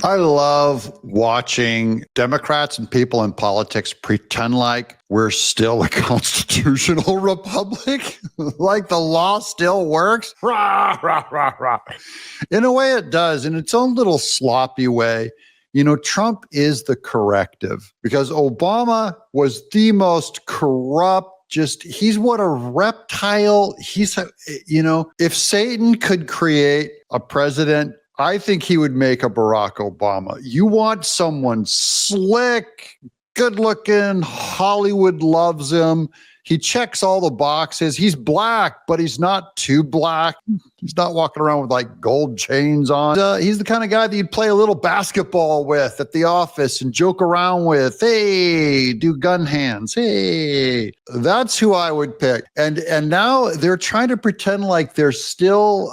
I love watching Democrats and people in politics pretend like we're still a constitutional republic, like the law still works. Rah, rah, rah, rah. In a way, it does, in its own little sloppy way. You know, Trump is the corrective because Obama was the most corrupt. He's what a reptile. If Satan could create a president, I think he would make a Barack Obama. You want someone slick, good looking, Hollywood loves him. He checks all the boxes. He's black, but he's not too black. He's not walking around with like gold chains on. He's the kind of guy that you'd play a little basketball with at the office and joke around with. Hey, do gun hands. Hey, that's who I would pick. And now they're trying to pretend like they're still,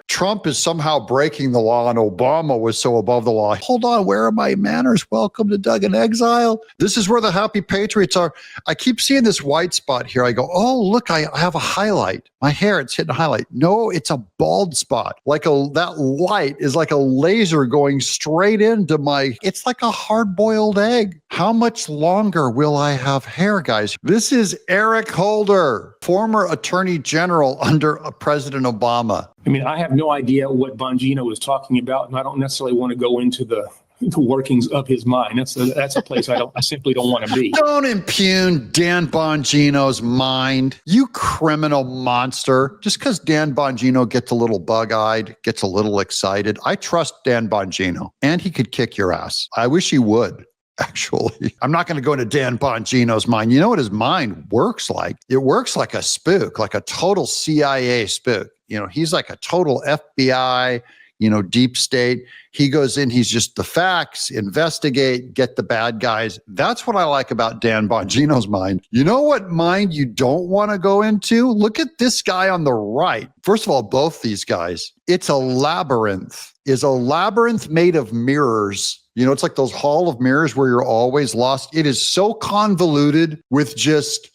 Trump is somehow breaking the law and Obama was so above the law. Hold on, where are my manners? Welcome to Doug in Exile. This is where the happy patriots are. I keep seeing this white spot here. I go, oh, look, I have a highlight. My hair, it's hitting a highlight. No, it's a bald spot. That light is like a laser going straight into it's like a hard-boiled egg. How much longer will I have hair, guys? This is Eric Holder, former Attorney General under President Obama. I mean, I have no idea what Bongino is talking about, and I don't necessarily want to go into the workings of his mind. That's a place I simply don't want to be. Don't impugn Dan Bongino's mind, you criminal monster. Just because Dan Bongino gets a little bug-eyed, gets a little excited, I trust Dan Bongino, and he could kick your ass. I wish he would. Actually, I'm not going to go into Dan Bongino's mind. You know what his mind works like? It works like a spook, like a total CIA spook. He's like a total FBI, deep state. He goes in, he's just the facts, investigate, get the bad guys. That's what I like about Dan Bongino's mind. You know what mind you don't want to go into? Look at this guy on the right. First of all, both these guys, it's a labyrinth. Is a labyrinth made of mirrors. It's like those hall of mirrors where you're always lost. It is so convoluted with just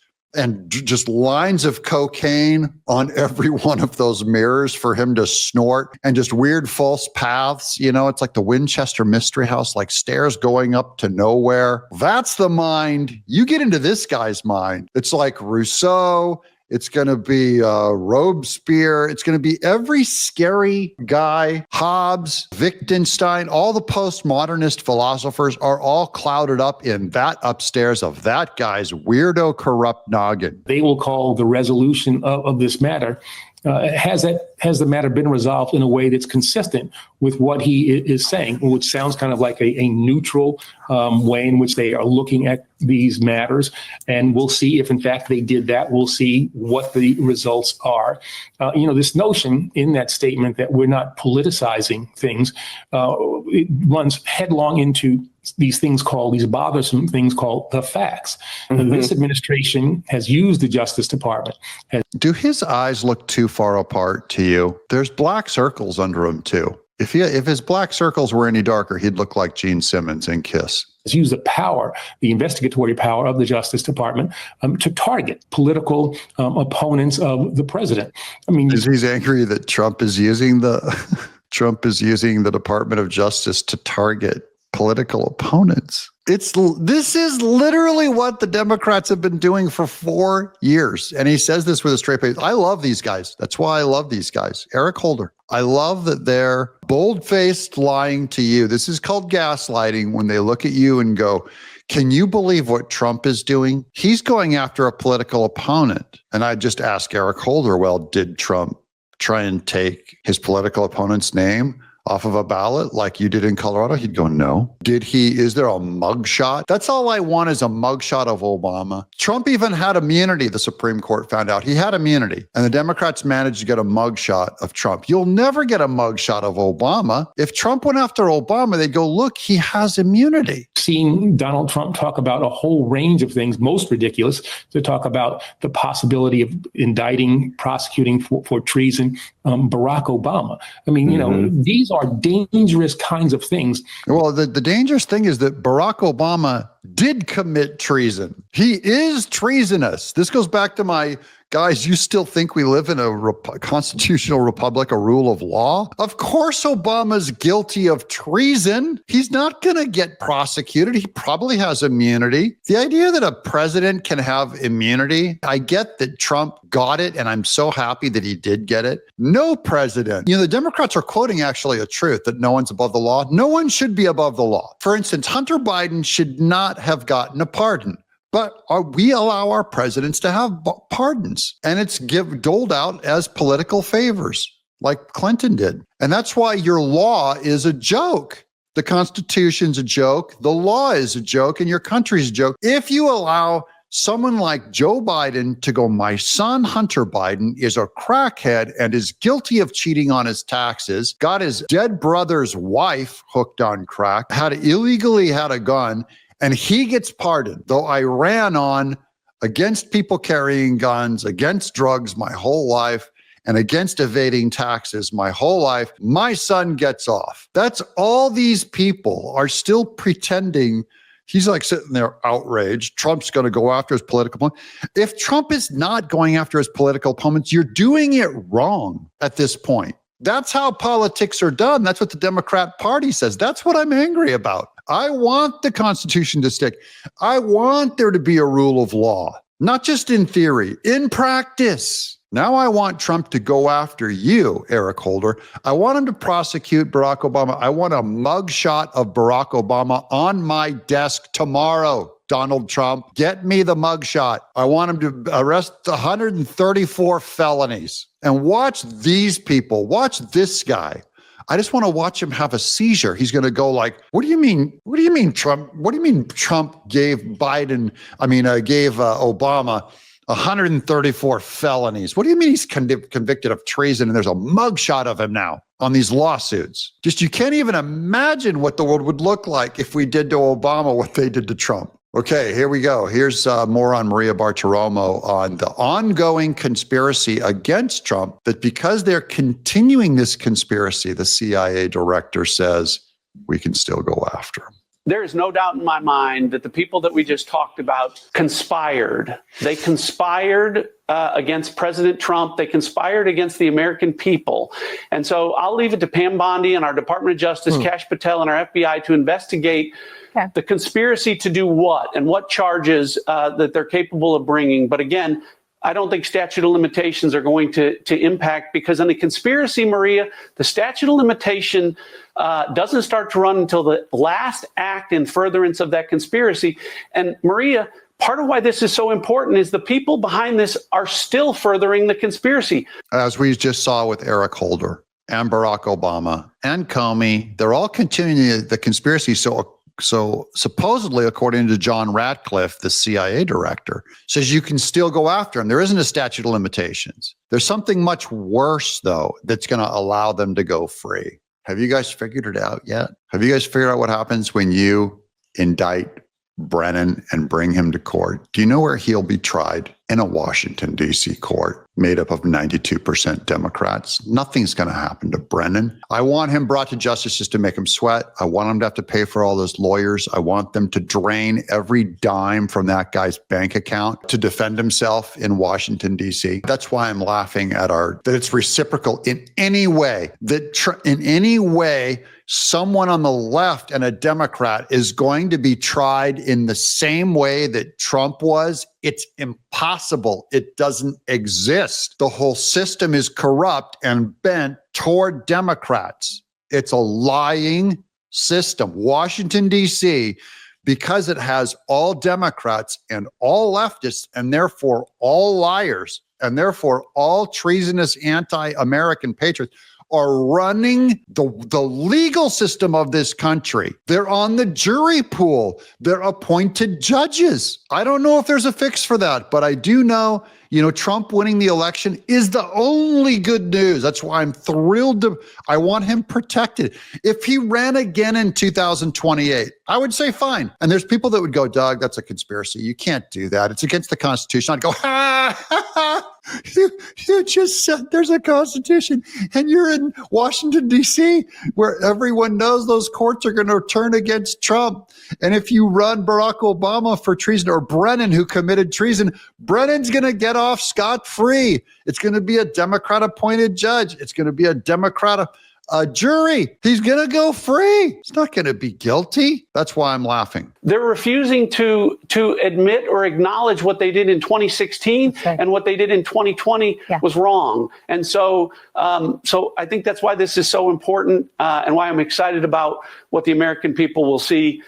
lines of cocaine on every one of those mirrors for him to snort, and just weird false paths. It's like the Winchester Mystery House, like stairs going up to nowhere. That's the mind. You get into this guy's mind. It's like Rousseau. It's going to be Robespierre. It's going to be every scary guy, Hobbes, Wittgenstein, all the postmodernist philosophers are all clouded up in that upstairs of that guy's weirdo, corrupt noggin. They will call the resolution of this matter. Has the matter been resolved in a way that's consistent with what he is saying, which sounds kind of like a neutral way in which they are looking at these matters. And we'll see if, in fact, they did that. We'll see what the results are. This notion in that statement that we're not politicizing things, it runs headlong into these bothersome things called the facts. Mm-hmm. This administration has used the Justice Department. Do his eyes look too far apart to you? There's black circles under him too. If his black circles were any darker, he'd look like Gene Simmons in Kiss. Has used the investigatory power of the Justice Department to target political opponents of the president. I mean, he's angry that Trump is using the Department of Justice to target political opponents. This is literally what the Democrats have been doing for 4 years. And he says this with a straight face. I love these guys. That's why I love these guys. Eric Holder. I love that they're bold-faced lying to you. This is called gaslighting, when they look at you and go, can you believe what Trump is doing? He's going after a political opponent. And I just ask Eric Holder, well, did Trump try and take his political opponent's name off of a ballot like you did in Colorado? He'd go, no. Is there a mugshot? That's all I want, is a mugshot of Obama. Trump even had immunity, the Supreme Court found out. He had immunity, and the Democrats managed to get a mugshot of Trump. You'll never get a mugshot of Obama. If Trump went after Obama, they'd go, look, he has immunity. Seeing Donald Trump talk about a whole range of things, most ridiculous, to talk about the possibility of indicting, prosecuting for treason, Barack Obama. I mean, these are dangerous kinds of things. Well, the dangerous thing is that Barack Obama did commit treason. He is treasonous. This goes back to my guys, you still think we live in a constitutional republic, a rule of law? Of course, Obama's guilty of treason. He's not going to get prosecuted. He probably has immunity. The idea that a president can have immunity, I get that Trump got it, and I'm so happy that he did get it. No president. The Democrats are quoting actually a truth that no one's above the law. No one should be above the law. For instance, Hunter Biden should not have gotten a pardon. But we allow our presidents to have pardons, and it's doled out as political favors, like Clinton did. And that's why your law is a joke. The Constitution's a joke, the law is a joke, and your country's a joke. If you allow someone like Joe Biden to go, my son Hunter Biden is a crackhead and is guilty of cheating on his taxes, got his dead brother's wife hooked on crack, illegally had a gun, and he gets pardoned, though I ran on against people carrying guns, against drugs my whole life, and against evading taxes my whole life. My son gets off. That's all these people are still pretending. He's like sitting there outraged. Trump's going to go after his political opponent. If Trump is not going after his political opponents, you're doing it wrong at this point. That's how politics are done. That's what the Democrat Party says. That's what I'm angry about. I want the Constitution to stick. I want there to be a rule of law, not just in theory, in practice. Now I want Trump to go after you, Eric Holder. I want him to prosecute Barack Obama. I want a mugshot of Barack Obama on my desk tomorrow. Donald Trump, get me the mugshot. I want him to arrest 134 felonies. And watch these people. Watch this guy. I just want to watch him have a seizure. He's going to go like, what do you mean? What do you mean, Trump? What do you mean Trump gave Obama 134 felonies? What do you mean he's convicted of treason and there's a mugshot of him now on these lawsuits? Just you can't even imagine what the world would look like if we did to Obama what they did to Trump. Okay, here we go. Here's more on Maria Bartiromo on the ongoing conspiracy against Trump, that because they're continuing this conspiracy, the CIA director says we can still go after him. There is no doubt in my mind that the people that we just talked about conspired. They conspired against President Trump. They conspired against the American people. And so I'll leave it to Pam Bondi and our Department of Justice, Kash Patel and our FBI to investigate the conspiracy to do what and what charges that they're capable of bringing. But again, I don't think statute of limitations are going to impact, because on the conspiracy, Maria, the statute of limitation doesn't start to run until the last act in furtherance of that conspiracy. And Maria, part of why this is so important is the people behind this are still furthering the conspiracy. As we just saw with Eric Holder and Barack Obama and Comey, they're all continuing the conspiracy. So supposedly, according to John Ratcliffe, the CIA director, says you can still go after him. There isn't a statute of limitations. There's something much worse, though, that's going to allow them to go free. Have you guys figured it out yet? Have you guys figured out what happens when you indict Brennan and bring him to court? Do you know where he'll be tried? In a Washington, D.C. court made up of 92% Democrats. Nothing's going to happen to Brennan. I want him brought to justice just to make him sweat. I want him to have to pay for all those lawyers. I want them to drain every dime from that guy's bank account to defend himself in Washington, D.C. That's why I'm laughing at that it's reciprocal in any way, in any way someone on the left and a Democrat is going to be tried in the same way that Trump was. It's impossible. It doesn't exist. The whole system is corrupt and bent toward Democrats. It's a lying system. Washington, D.C., because it has all Democrats and all leftists, and therefore all liars, and therefore all treasonous anti-American patriots, are running the legal system of this country. They're on the jury pool. They're appointed judges. I don't know if there's a fix for that, but I do know Trump winning the election is the only good news. That's why I'm thrilled I want him protected. If he ran again in 2028, I would say fine. And there's people that would go, Doug, that's a conspiracy. You can't do that. It's against the Constitution. I'd go, you just said there's a Constitution, and you're in Washington, D.C., where everyone knows those courts are going to turn against Trump. And if you run Barack Obama for treason, or Brennan, who committed treason, Brennan's going to get off scot-free. It's going to be a Democrat-appointed judge. It's going to be a Democrat jury. He's going to go free. He's not going to be guilty. That's why I'm laughing. They're refusing to admit or acknowledge what they did in 2016 and what they did in 2020 was wrong. And so I think that's why this is so important and why I'm excited about what the American people will see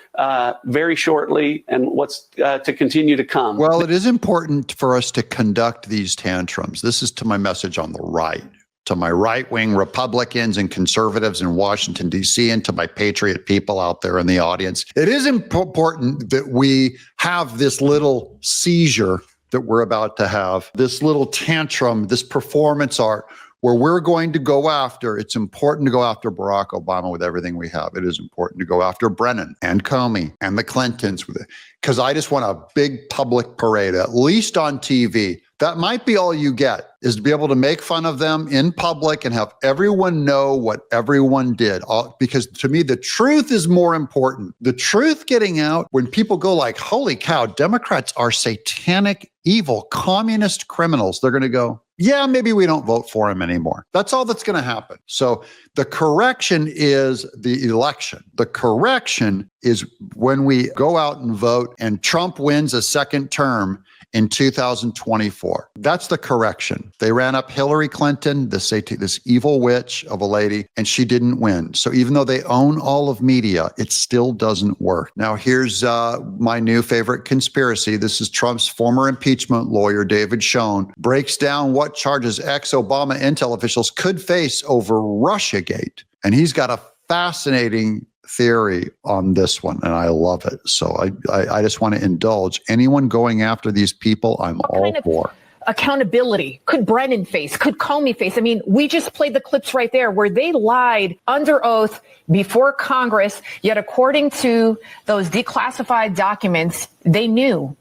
very shortly and what's to continue to come. Well, it is important for us to conduct these tantrums. This is to my message on the right, to my right-wing Republicans and conservatives in Washington, D.C., and to my patriot people out there in the audience. It is important that we have this little seizure that we're about to have, this little tantrum, this performance art, where we're going to go after. It's important to go after Barack Obama with everything we have. It is important to go after Brennan and Comey and the Clintons with it, because I just want a big public parade, at least on TV. That might be all you get, is to be able to make fun of them in public and have everyone know what everyone did. Because to me, the truth is more important. The truth getting out when people go like, holy cow, Democrats are satanic, evil, communist criminals. They're going to go, yeah, maybe we don't vote for him anymore. That's all that's going to happen. So the correction is the election. The correction is when we go out and vote and Trump wins a second term in 2024. That's the correction. They ran up Hillary Clinton, this evil witch of a lady, and she didn't win. So even though they own all of media, it still doesn't work. Now, here's my new favorite conspiracy. This is Trump's former impeachment lawyer, David Schoen, breaks down what charges ex-Obama intel officials could face over Russiagate. And he's got a fascinating theory on this one, and I love it. So I just want to indulge. Anyone going after these people, I'm all for. Accountability could Brennan face, could Comey face? I mean, we just played the clips right there where they lied under oath before Congress, yet according to those declassified documents, they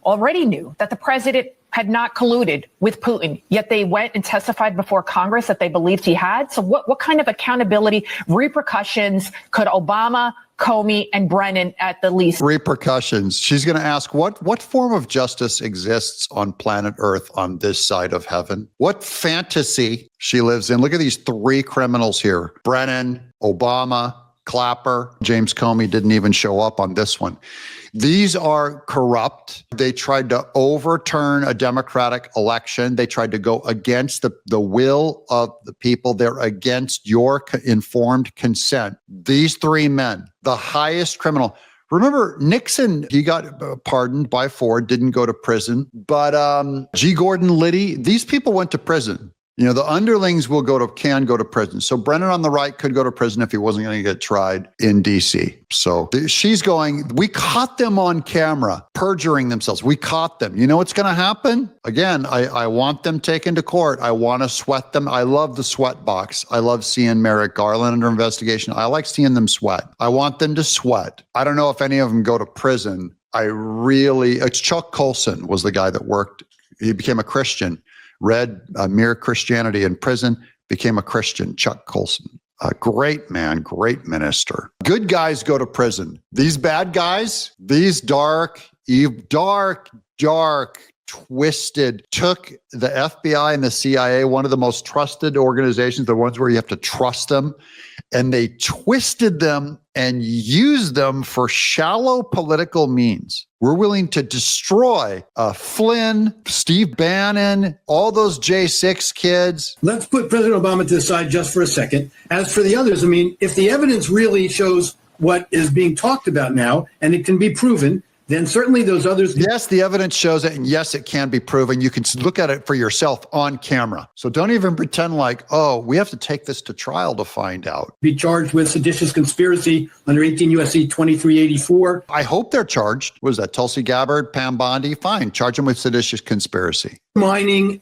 already knew that the president had not colluded with Putin, yet they went and testified before Congress that they believed he had. So what kind of accountability, repercussions could Obama, Comey, and Brennan at the least? Repercussions. She's going to ask, what form of justice exists on planet Earth on this side of heaven? What fantasy she lives in? Look at these three criminals here. Brennan, Obama, Clapper. James Comey didn't even show up on this one. These are corrupt. They tried to overturn a democratic election. They tried to go against the will of the people. They're against your informed consent. These three men, the highest criminal. Remember, Nixon, he got pardoned by Ford, didn't go to prison. But G. Gordon Liddy, these people went to prison. The underlings can go to prison. So Brennan on the right could go to prison if he wasn't going to get tried in D.C. So she's going, we caught them on camera, perjuring themselves. We caught them. You know what's going to happen? Again, I want them taken to court. I want to sweat them. I love the sweat box. I love seeing Merrick Garland under investigation. I like seeing them sweat. I want them to sweat. I don't know if any of them go to prison. It's Chuck Colson was the guy that worked. He became a Christian. Read Mere Christianity in prison, became a Christian, Chuck Colson. A great man, great minister. Good guys go to prison. These bad guys, these dark, twisted, took the FBI and the CIA, one of the most trusted organizations, the ones where you have to trust them, and they twisted them and used them for shallow political means. We're willing to destroy Flynn, Steve Bannon, all those J6 kids. Let's put President Obama to the side just for a second. As for the others, I mean, if the evidence really shows what is being talked about now, and it can be proven, then certainly those others. Yes, the evidence shows it, and yes, it can be proven. You can look at it for yourself on camera. So don't even pretend like, oh, we have to take this to trial to find out. Be charged with seditious conspiracy under 18 U.S.C. 2384. I hope they're charged. What is that? Tulsi Gabbard, Pam Bondi? Fine. Charge them with seditious conspiracy. Undermining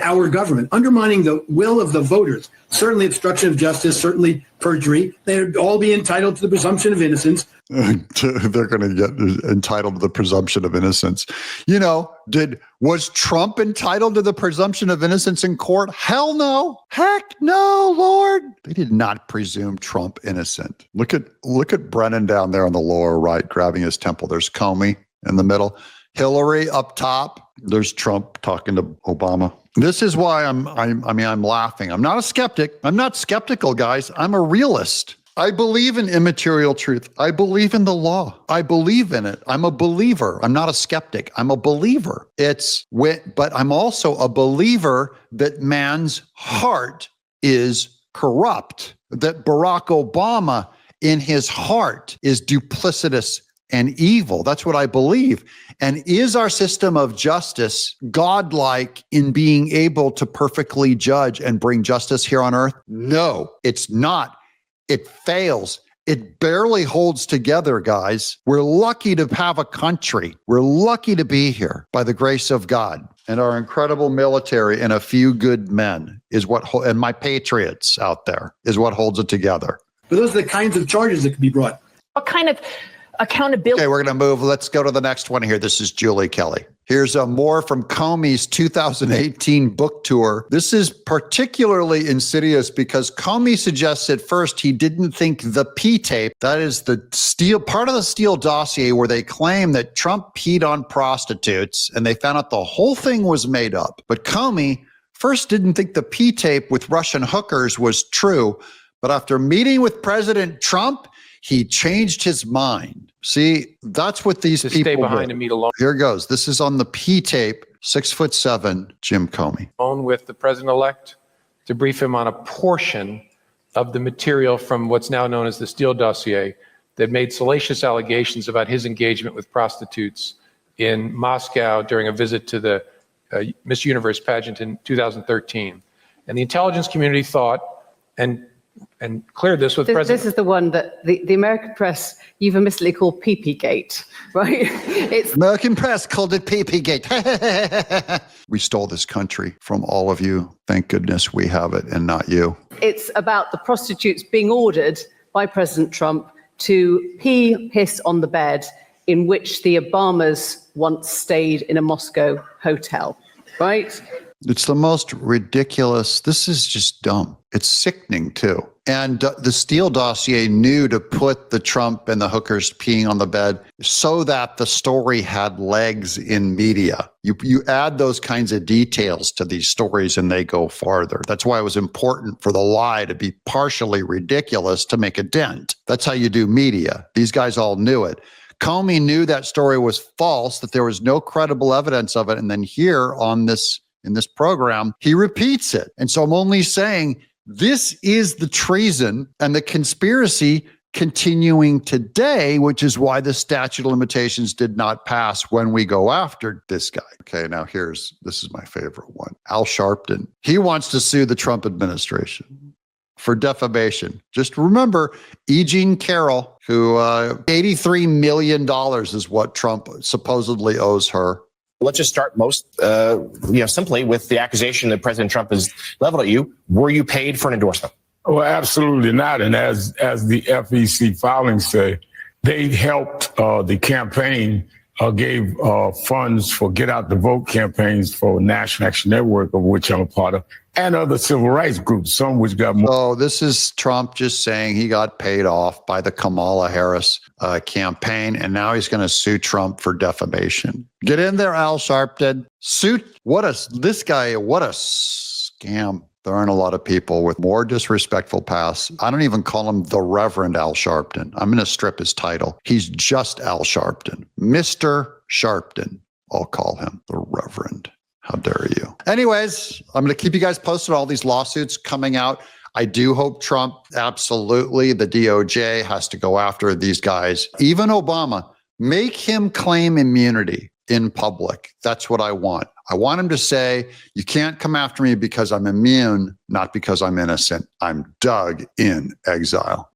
our government, undermining the will of the voters, certainly obstruction of justice, certainly perjury. They'd all be entitled to the presumption of innocence. They're going to get entitled to the presumption of innocence. You know, was Trump entitled to the presumption of innocence in court? Hell no. Heck no, Lord. They did not presume Trump innocent. Look at Brennan down there on the lower right, grabbing his temple. There's Comey in the middle. Hillary up top. There's Trump talking to Obama. This is why I'm laughing. I'm not a skeptic. I'm not skeptical, guys. I'm a realist. I believe in immaterial truth. I believe in the law. I believe in it. I'm a believer. I'm not a skeptic. I'm a believer. But I'm also a believer that man's heart is corrupt, that Barack Obama in his heart is duplicitous and evil. That's what I believe. And is our system of justice godlike in being able to perfectly judge and bring justice here on earth? No, it's not. It fails. It barely holds together, guys. We're lucky to have a country. We're lucky to be here by the grace of God. And our incredible military and a few good men and my patriots out there is what holds it together. But those are the kinds of charges that could be brought. What kind of accountability? Okay, we're going to move. Let's go to the next one here. This is Julie Kelly. Here's more from Comey's 2018 book tour. This is particularly insidious because Comey suggests at first he didn't think the P tape, that is the part of the Steele dossier where they claim that Trump peed on prostitutes and they found out the whole thing was made up. But Comey first didn't think the P tape with Russian hookers was true. But after meeting with President Trump, he changed his mind. See, that's what these people stay behind do. and meet alone. Here goes. This is on the P tape, 6'7", Jim Comey. On with the president-elect to brief him on a portion of the material from what's now known as the Steele dossier that made salacious allegations about his engagement with prostitutes in Moscow during a visit to the Miss Universe pageant in 2013. And the intelligence community thought, and cleared this with President. This is the one that the American press euphemistically called PP-gate, right? American press called it PP-gate. We stole this country from all of you. Thank goodness we have it and not you. It's about the prostitutes being ordered by President Trump to piss on the bed in which the Obamas once stayed in a Moscow hotel, right? It's the most ridiculous. This is just dumb. It's sickening, too. And the Steele dossier knew to put the Trump and the hookers peeing on the bed so that the story had legs in media. You add those kinds of details to these stories and they go farther. That's why it was important for the lie to be partially ridiculous to make a dent. That's how you do media. These guys all knew it. Comey knew that story was false, that there was no credible evidence of it. And then here in this program, he repeats it. And so I'm only saying this is the treason and the conspiracy continuing today, which is why the statute of limitations did not pass when we go after this guy. Okay, now this is my favorite one. Al Sharpton. He wants to sue the Trump administration for defamation. Just remember, E. Jean Carroll, who $83 million is what Trump supposedly owes her. Let's just start simply with the accusation that President Trump has leveled at you. Were you paid for an endorsement? Well, absolutely not. And as the FEC filings say, they helped the campaign, gave funds for Get Out the Vote campaigns for National Action Network, of which I'm a part of, and other civil rights groups, some which got more. Oh, this is Trump just saying he got paid off by the Kamala Harris campaign, and now he's going to sue Trump for defamation. Get in there, Al Sharpton. What a scam. There aren't a lot of people with more disrespectful past. I don't even call him the Reverend Al Sharpton. I'm going to strip his title. He's just Al Sharpton. Mr. Sharpton, I'll call him the Reverend. How dare you? Anyways, I'm going to keep you guys posted on all these lawsuits coming out. I do hope Trump, absolutely, the DOJ has to go after these guys. Even Obama. Make him claim immunity in public. That's what I want. I want him to say, you can't come after me because I'm immune, not because I'm innocent. I'm dug in exile.